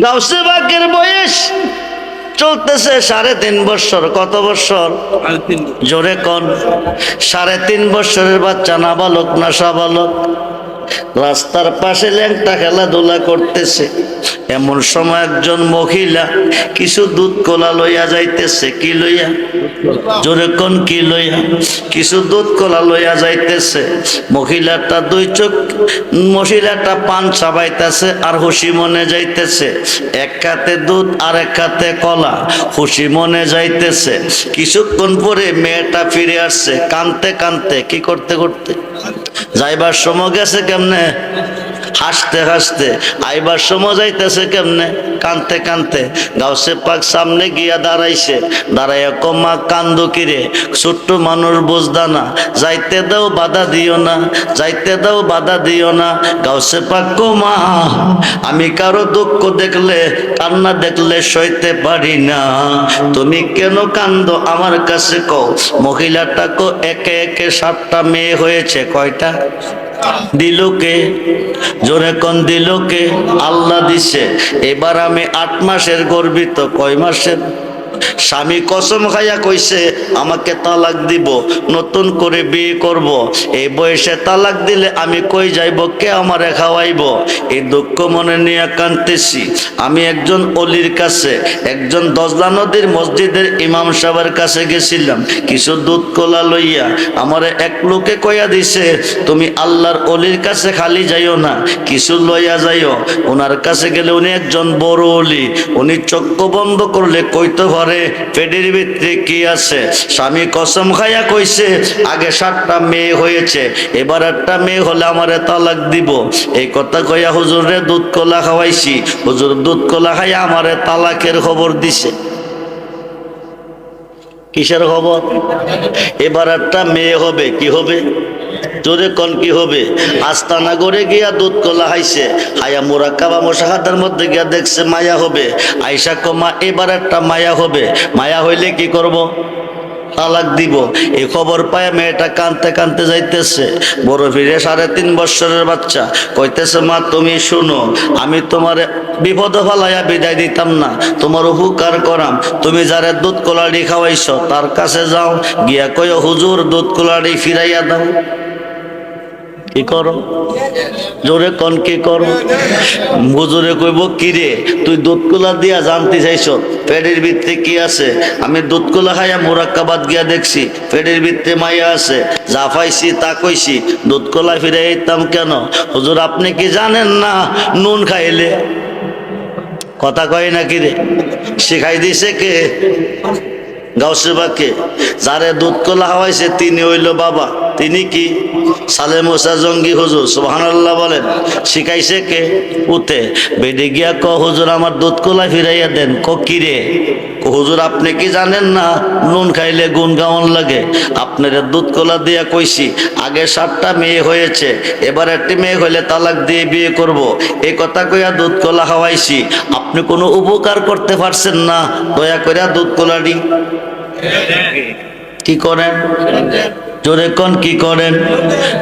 গাউসে পাকের বয়স চলতেছে 3.5 বছর। কত বছর? জোরে কোন? 3.5 বছরের বাচ্চা, নাবালক না সাবালক? রাস্তার পাশে ল্যাংটা খেলাধুলা করতেছে। এমন সময় একজন মহিলা কিছু দুধ কলা লইয়া যাইতেছে। কি লইয়া? জোরে কোন কি লইয়া? কিছু দুধ কলা লইয়া যাইতেছে। মহিলাটা মহিলাটা পান চাবাইতেছে আর খুশি মনে যাইতেছে। এক হাতে দুধ আর এক হাতে কলা, খুশি মনে যাইতেছে। কিছুক্ষণ পরে মেয়েটা ফিরে আসছে কানতে কানতে। কি করতে করতে? যাইবার সময় গেছে কেমনে? হাসতে হাসতে। আইবার সময় যাইতেছে কেমনে? কানতে কানতে। গাউসে পাক সামনে গিয়া দাঁড়াইছে। দাঁড়াইয়া কমা কান্দো কিরে, ছোট্ট মানুষ বুঝদা না, যাইতে দাও বাধা দিও না, যাইতে দাও বাধা দিও না। গাউসে পাক কমা, আমি কারো দুঃখ দেখলে, কান্না দেখলে সইতে পারি না। তুমি কেন কান্দো আমার কাছে কও। মহিলাটা কো একে একে 7টা মেয়ে হয়েছে। কয়টা? দিলকে? জোরে কোন দিলকে? আল্লাহ দিছে। এবার আমি 8 মাসের গর্বিত। কয় মাসের? স্বামী কসম খাইয়া কইছে আমাকে তালাক দিব, নতুন করে বিয়ে করব। এই বয়সে তালাক দিলে আমি কই যাইব, কে আমারে খাওয়াইব? এই দুঃখ মনে নিয়ে কাঁদতেছি। আমি একজন অলির কাছে, একজন দজলা নদীর মসজিদের ইমাম সাহেবের কাছে গেছিলাম কিছু দুধ কলা লইয়া। আমারে এক লোকে কইয়া দিছে তুমি আল্লাহর অলির কাছে খালি যাইও না, কিছু লইয়া যাইও। ওনার কাছে গেলে উনি একজন বড় অলি, উনি চক্ষু বন্ধ করলে কইতে পারে পেটের ভিতরে কি আছে। স্বামী কসম খাইয়া কইছে আগে 7টা মেয়ে হয়েছে, এবার একটা মেয়ে হলে আমারে তালাক দিব। এই কথা কইয়া হুজুরে দুধ কলা খাওয়াইছি। হুজুর দুধ কলা খাইয়া আমারে তালাকের খবর দিছে। কিসের খবর? এবার একটা মেয়ে হবে। কি হবে? জোরে কোন কি হবে? আস্তানা করে গিয়া দুধ কলা খাইছে। হায়া মুরাক্কাবা মুশাহাদার মধ্যে গিয়া দেখছে মায়া হবে। আয়েশা কমা এবার একটা মায়া হবে। মায়া হইলে কি করব? তালাক দিব। এই খবর পায় মেয়েটা কানতে কানতে যাইতেছে। বড় ফিরে 3.5 বছরের বাচ্চা কইতেছে মা তুমি শুনো, আমি তোমার বিপদ ফালাইয়া বিদায় দিতাম না, তোমার উপকার করাম। তুমি যারে দুধ কলাড়ি খাওয়াইছ তার কাছে যাও, গিয়া কই হুজুর দুধ কলাড়ি ফিরাইয়া দাও। কি করো? জোরে কোন কি করো? হুজুরে কইব কিরে তুই দুধ কলা দিয়া জানতে চাইছ পেটের ভিতরে কি আছে? আমি দুধ কলা খাইয়া মুরাক্কাবাদ গিয়া দেখছি পেটের ভিতরে মায়া আছে, যা পাইছি তা কইছি, দুধ কলা ফিরাই দিতাম কেন? হুজুর আপনি কি জানেন না নুন খাইলে? কথা কয় না কিরে? শিখাই দিছে কে? গাউসে পাকে। যারে দুধ কলা খাওয়াইছে তিনি হইল বাবা। তিনি কি? সালে মুসা জঙ্গি হুজুর। সুবহানাল্লাহ বলেন। শিখাইছে কে? উতে বেডে গিয়া ক হুজুর আমার দুধ কলা ফিরাইয়া দেন। ক কিরে? হুজুর আপনি কি জানেন না নুন খাইলে গুণ গাওয়ান লাগে? আপনার দুধ কলা দিয়া কইছি আগে 7টা মেয়ে হয়েছে, এবার একটি মেয়ে হইলে তালাক দিয়ে বিয়ে করব। এই কথা কইয়া দুধ কলা খাওয়াইছি। আপনি কোনো উপকার করতে পারছেন না, দয়া কইরা দুধ কলাটি কি করেন? জোরে কোন কি করেন?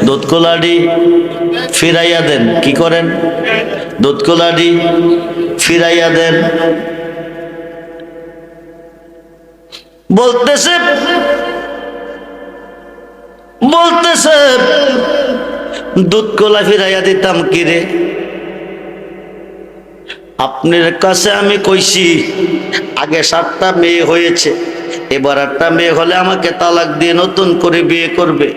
দুধ কলাটি ফিরাইয়া দেন। কি করেন? দুধ কলাটি ফিরাইয়া দেন। বলতেছে দুধ কলা ফিরাইয়া দিতাম কিরে? আপনার কাছে আমি কইছি আগে 7টা মেয়ে হয়েছে, এবার একটা মেয়ে হলে আমাকে তালাক দিয়ে নতুন করে বিয়ে করবে।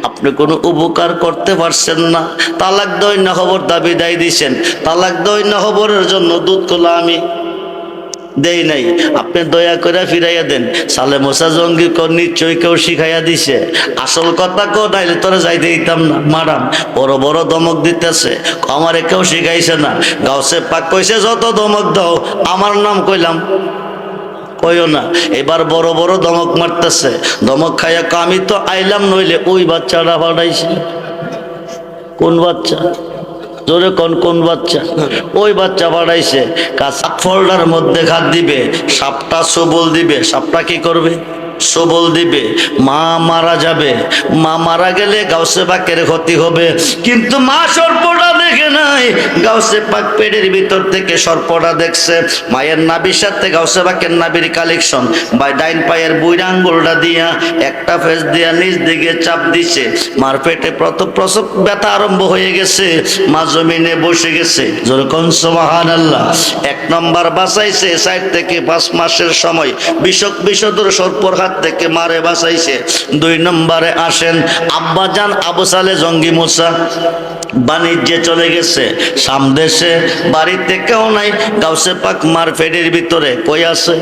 আপনি কোনো উপকার করতে পারছেন না। তালাক দই না খবর দাবি দায় দিছেন, তালাক দই না খবরের জন্য দুধ কলা আমি দেই নাই। আপনি দয়া করে ফিরাইয়া দেন। সালে মোসা জঙ্গি নিশ্চয়ই কেউ শিখাইয়া দিছে। আসল কথা কো নাইলে তোরা যাইতে দিতাম না। মারাম বড় বড় ধমক দিতেছে, আমারে কেউ শিখাইছে না। গাউসে পাক কইছে যত ধমক দাও আমার নাম কইলাম কইও না। এবার বড় বড় ধমক মারতেছে। ধমক খাইয়া আমি তো আইলাম, নইলে ওই বাচ্চাটা পাঠাইছে। কোন বাচ্চা? জোরে কোন বাচ্চা? ওই বাচ্চা পাঠাইছে। কাঁচা ফোল্ডার মধ্যে হাত দিবে, সাপটা সবল দিবে। সাপটা কি করবে? সবল দিবে, মা মারা যাবে। মা মারা গেলে গাউসে পাকের ক্ষতি হবে, কিন্তু মা সর্পটা দেখে নাই। গাউসে পাক পেটের ভিতর থেকে সর্পটা দেখছে। মায়ের নাভির সাথে গাউসে পাকের নাভির কালেকশন। বা ডাইন পায়ের বুইড়া আঙ্গুলটা দিয়া একটা ফেস দিয়া নিচ দিকে চাপ দিছে। মার পেটে প্রসব ব্যথা আরম্ভ হয়ে গেছে। মা জমিনে বসে গেছে। যেরকম সুবহানাল্লাহ। এক নম্বর বাঁচাইছে 4 থেকে 5 মাসের সময় বিষধর সর্পর হাত থেকে মারে বাঁচাইছে। 2 নম্বরে আসেন আব্বাজান আবু সালে জঙ্গি মুসা বাণিজ্যে চলে গেছে সামদেশে, বাড়িতে কেউ নাই। গাউসে পাক মার পেটের ভিতরে কই আছে?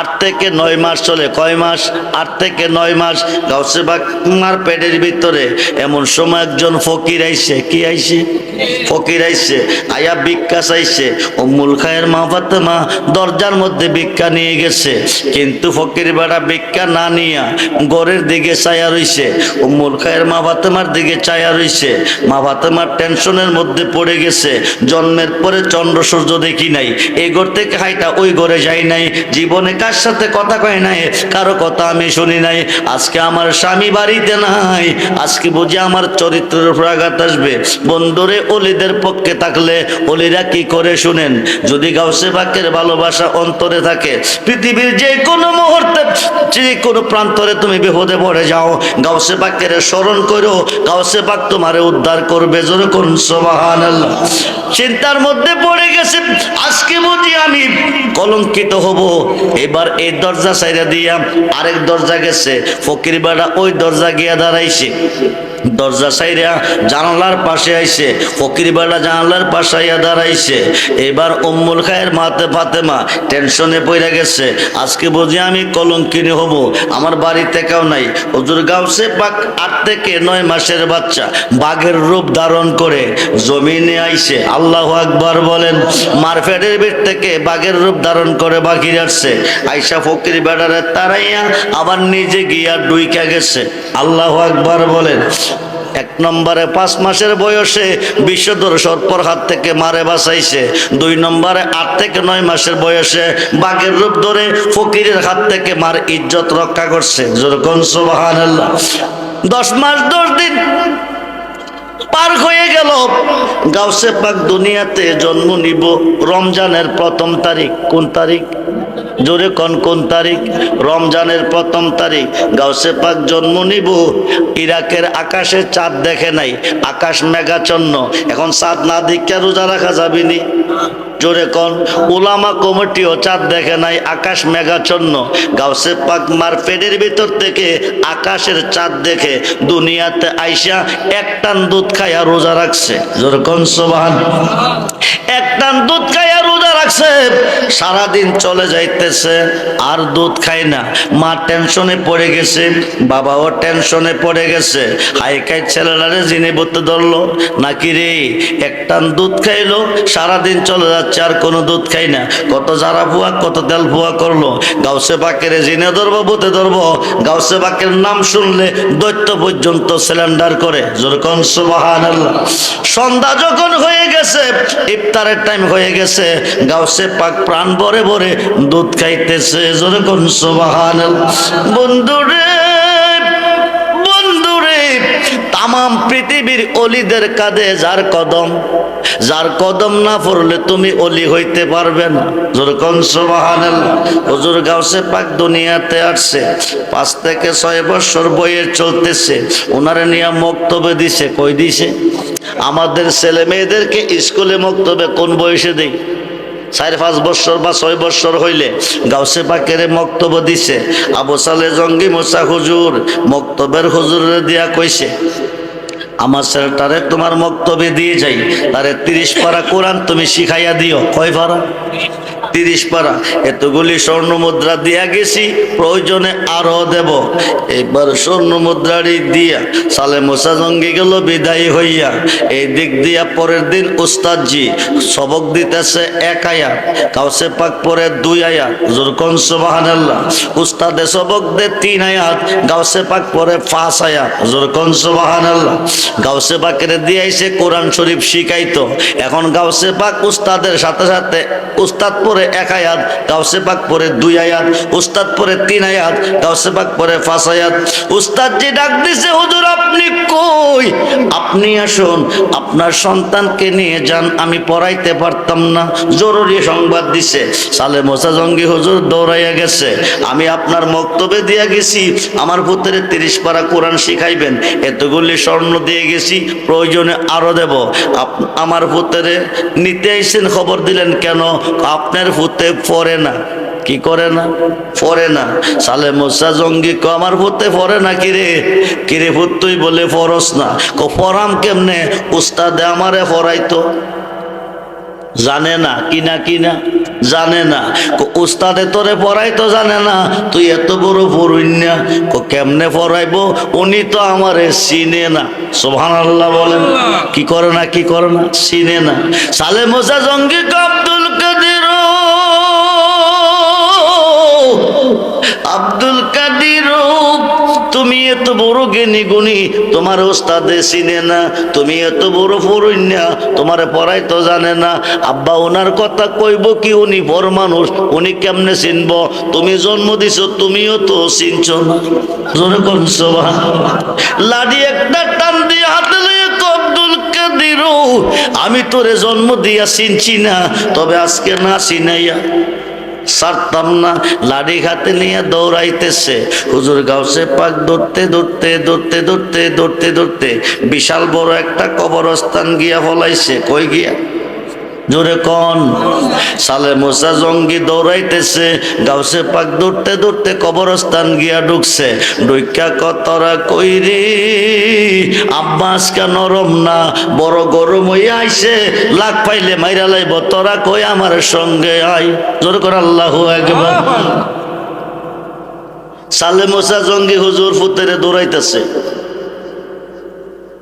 8 থেকে 9 মাস চলে। কয় মাস? 8 থেকে 9 মাস গাউসে পাক মার পেটের ভিতরে। এমন সময় একজন ফকির আইছে। কি আইছে? ফকির আইছে। আয়া ভিক্ষা চাইছে। উম্মুল খায়ের মা ফাতেমা দরজার মধ্যে ভিক্ষা নিয়ে গেছে, কিন্তু ফকির বেটা ভিক্ষা না নিয়া ঘরের দিকে চায়া রইছে। উম্মুল খায়ের মা ফাতেমার দিকে চায়া রইছে। মা ফাতেমার টেনশনের মধ্যে পড়ে গেছে। জন্মের পরে চন্দ্র সূর্য দেখি নাই, এই ঘর থেকে হাইটা ওই ঘরে যাই নাই, জীবনে কার সাথে কথা কয় নাই, কারো কথা আমি শুনি নাই। আজকে আমার স্বামী বাড়িতে নাই, আজকে বুঝি আমার চরিত্রের উপর আঘাত আসবে। বন্ধুরে, অলিদের পক্ষে থাকলে অলিরা কি করে শুনেন। যদি গাউসে পাকের ভালোবাসা অন্তরে থাকে, পৃথিবীর যে কোনো মুহূর্তে যে কোনো প্রান্তরে তুমি বিপদে পড়ে যাও, গাউসে পাকের স্মরণ করো, গাউসে পাক তোমারে উদ্ধার করবে। জোরে কোন সুবহানাল্লাহ। চিন্তার মধ্যে পড়ে গেছে, আজকে বুঝি আমি কলঙ্কিত হব। এবার এই দরজা সাইরা দিয়া আরেক দরজা গেছে। ফকির বেটা ওই দরজা গিয়া দাঁড়াইছে। দরজা সাইরা জানালার পাশে আইছে। ফকির বেটা জানালার পাশে আইয়া দাঁড়াইছে। এবার উম্মুল খায়ের মাতে ফাতেমা টেনশনে পড়ে গেছে, আজকে বুঝি আমি কলঙ্কিনী হব। আমার বাড়িতে কেউ নাই। হুজুর গাউসে পাক 8 থেকে 9 মাসের বাচ্চা বাঘের রূপ ধারণ করে জমিনে আইছে। আল্লাহু আকবার বলেন। মার পেটের ভিতর থেকে বাঘের রূপ ধারণ করে বাঘির আসছে। আইসা ফকির বেটারে তারাইয়া আবার নিজে গিয়া ডুইকা গেছে। আল্লাহু আকবার বলেন। 1 নম্বরে 5 মাসের বয়সে বিষধর সর্পর হাত থেকে মারে বাঁচাইছে। 2 নম্বরে 8 থেকে 9 মাসের বয়সে বাঘের রূপ ধরে ফকিরের হাত থেকে মার ইজ্জত রক্ষা করছে। যেরকম সুবহানাল্লাহ। 10 মাস 10 দিন পার হয়ে গেল। গাউসে পাক দুনিয়াতে জন্ম নিব রমজানের 1ম তারিখ। কোন তারিখ? জোরে কোন তারিখ? রমজানের 1ম তারিখ গাউসে পাক জন্ম নিব। ইরাকের আকাশে চাঁদ দেখে নাই, আকাশ মেঘাচ্ছন্ন। এখন চাঁদ না দেখে রোজা রাখা যাবে নি? জোরে কোন। উলামা কমিটিও চাঁদ দেখে নাই, আকাশ মেঘাচ্ছন্ন। গাউসে পাক মার পেটের ভিতর থেকে আকাশের চাঁদ দেখে দুনিয়াতে আইসা 1 টান দুধ খাইয়া রোজা রাখছে। জোরে কোন সুবহানাল্লাহ। 1 টান দুধ খাইয়া রোজা রাখছে। সারাদিন চলে যাইতেছে, আর দুধ খায় না। মা টেনশনে পড়ে গেছে, বাবাও টেনশনে পড়ে গেছে। হাইকাই ছেলেটারে জিনে বলতে ধরলো নাকি রে, 1 টান দুধ খাইলো, সারাদিন চলে যাচ্ছে, আর কোনো দুধ খাই না। কত জারা ফুয়া, কত তেল ফুয়া করলো। গাউসে পাকের জিনে ধরবো, বুতে ধরবো। গাউসে পাকের নাম শুনলে দৈত্য পর্যন্ত সিলিন্ডার করে। যেরকম সুবহানাল্লাহ। সন্ধ্যা যখন হয়ে গেছে, ইফতারের টাইম হয়ে গেছে, গাউসে পাক প্রাণ ভরে ভরে দুধ খাইতেছে। যেরকম সুবহানাল্লাহ। বন্ধুরে, বন্ধুরে, তামাম পৃথিবীর অলিদের কাঁধে যার কদম, যার কদম না পড়লে তুমি অলি হইতে পারবে না। যেরকম সুবহানাল্লাহ। হুজুর গাউসে পাক দুনিয়াতে আসছে 5 থেকে 6 বছর বয়সে চলতেছে। ওনারে নিয়ে মক্তবে দিছে। কই দিছে? আমাদের ছেলে মেয়েদেরকে স্কুলে মক্তবে কোন বয়সে দেই? 4-5 বছর বা 6 বছর হইলে গাউসে পাকের মক্তব দিছে। আবু সালে জঙ্গি মুসা হুজুর মক্তবের হুজুরে দিয়া কইছে, আমার ছেলেটারে তোমার মক্তবে দিয়ে যাই, তারে 30 পারা কোরআন তুমি শিখাইয়া দিও। কয় পারা? 30 পারা। এতগুলি স্বর্ণ মুদ্রা দিয়া গেছি, প্রয়োজনে আরো দেব। এবার স্বর্ণ মুদ্রাটি দিয়া সালে মুসা জঙ্গি গেল বিদায়ী হইয়া। এই দিক দিয়া পরের দিন উস্তাদজি সবক দিতেছে 1 আয়াত, গাউসে পাক পরে 2 আয়াত। যেরকম সুবহানাল্লাহ। উস্তাদে সবক দে 3 আয়াত, গাউসে পাক পরে 5 আয়াত। যেরকম সুবহানাল্লাহ। গাউসে পাকের দিয়ে এসে কোরআন শরীফ শিখাইতো। এখন গাউসে পাক উস্তাদের সাথে সাথে উস্তাদ পরে 1 আয়াত, গাউসে পাক পরে 2 আয়াত, উস্তাদ পরে 3 আয়াত, গাউসে পাক পরে 5 আয়াত। উস্তাদ যে ডাক দিছে, হুজুর আপনি কই? আপনি আসুন, আপনার সন্তানকে নিয়ে যান, আমি পড়াইতে পারতাম না। জরুরি সংবাদ দিছে। সালে মোসা জঙ্গি হুজুর দৌড়াইয়া গেছে, আমি আপনার মক্তবে দিয়া গেছি, আমার পুত্রের 30 পারা কোরআন শিখাইবেন, এতগুলি স্বর্ণ দিয়ে গেছি, প্রয়োজনে আরো দেব। আমার পুত্রে নিতে আইছেন, খবর দিলেন কেন? আপনার পুত্রে পড়ে না। কি করে না? পড়ে না। সালে মোসা জঙ্গি কো আমার পুত্রে পড়ে না। কিরে কিরে পুত, তুই বলে পড়স না? কো পড়াম কেমনে? উস্তাদে আমারে পড়াইতো। জানে না কিনা জানে না। উস্তাদে তোরে পড়াইতো জানে না, তুই এত বড় পড়ুইনা কেমনে পড়াইবো? উনি তো আমারে চিনে না। সুবহানাল্লাহ বলেন। কি করে না? কি করে না? চিনে না। সালে মোসা জঙ্গি কো আব্দুল কাদের, আব্দুল কাদের, তুমি এত বড় জ্ঞানী গুণী, তোমার ওস্তাদে চিনে না, তুমি এত বড় পড়ুইনা, তোমার পড়াই তো জানে না। আব্বা ওনার কথা কইব কি? উনি বড় মানুষ, উনি কেমনে চিনব? তুমি জন্ম দিছো, তুমিও তো চিনছ না। জোরে কোন সুবহানাল্লাহ। লাডি একটা টান দিয়ে হাতে লইয়া আব্দুল কাদের, আমি তোরে জন্ম দিয়া চিনছি না, তবে আজকে না চিনাইয়া ছাড়তাম না। লাঠি হাতে নিয়ে দৌড়াইতেছে। হুজুর গাউসে পাক দৌড়তে দৌড়তে দৌড়তে দৌড়তে দৌড়তে দৌড়তে বিশাল বড় একটা কবরস্থান গিয়া ফলাইছে। কই গিয়া? জোরে কন। সালে মোসা জঙ্গি দৌড়াইতেছে, গাউসে পাক দৌড়তে দৌড়তে কবরস্থান গিয়া ঢুকছে। ঢুকা কতরা কই রে আব্বা আজকা নরম না, বড় গরম হইয়া আইছে, লাখ পাইলে মাইরা লাইব, তোরা কই আমার সঙ্গে আই। জোরে কর আল্লাহু আকবার। সালে মোসা জঙ্গি হুজুর ফুতেরে দৌড়াইতেছে।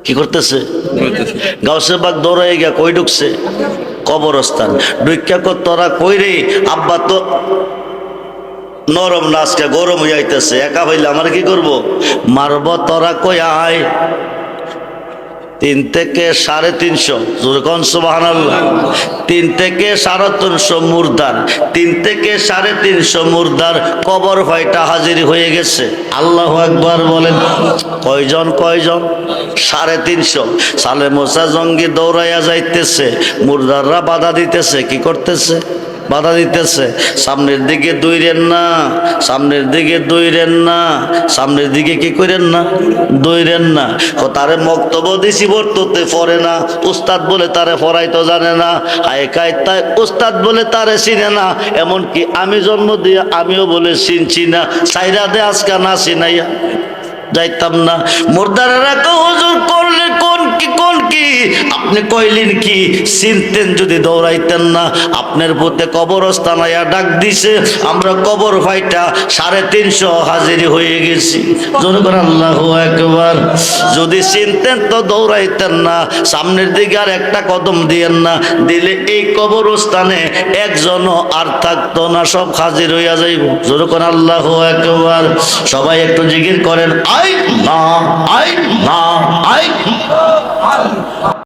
কি করতেছে? গাউসে পাক দৌড়াই গিয়া কই ঢুকছে? কবরস্থান। ঢুকা কর তোরা কই রে আব্বা তো নরম না, আজকে গরম হয়ে আইতেছে, একা হইলে আমার কি করব? মারব। তোরা কই আয়। 3 থেকে 350, যেরকম সুবহানাল্লাহ, 3 থেকে 350 মুর্দার, 3 থেকে 350 মুর্দার কবর ভাইটা হাজির হয়ে গেছে। আল্লাহু আকবার বলেন। কয়জন? কয়জন? 350। সালে মোসা জঙ্গি দৌড়াইয়া যাইতেছে, মুর্দাররা বাধা দিতেছে। কি করতেছে? বাধা দিতেছে। সামনের দিকে দৌড়েন না, সামনের দিকে দৌড়েন না, সামনের দিকে কি করেন না? দৌড়েন না। তারে মক্তব্য দিছি, বর্ততে পড়ে না, উস্তাদ বলে তারে পড়াইতো জানে না, হায় কায় তাই উস্তাদ বলে তারে চিনে না। এমনকি আমি জন্ম দিয়ে আমিও বলে চিনছি না। সাইরা দে আজকা না চিনাইয়া যাইতাম না। মুর্দারেরা হুজুর করলে কোন কি কোন কি? আপনি কইলেন কি? চিনতেন যদি দৌড়াইতেন না। আপনার পুতে কবরস্থান আয়া ডাক দিছে, আমরা কবর ভাইটা 350 হাজির হয়ে গেছি। জোরে করে আল্লাহু আকবার। যদি চিনতেন তো দৌড়াইতেন না, সামনের দিকে আর একটা কদম দিয়েন না, দিলে এই কবরস্থানে একজনও আর থাকতো না, সব হাজির হইয়া যাইব। জোরে করে আল্লাহু আকবার। সবাই একটু জিকির করেন, আই না, আই না, আই।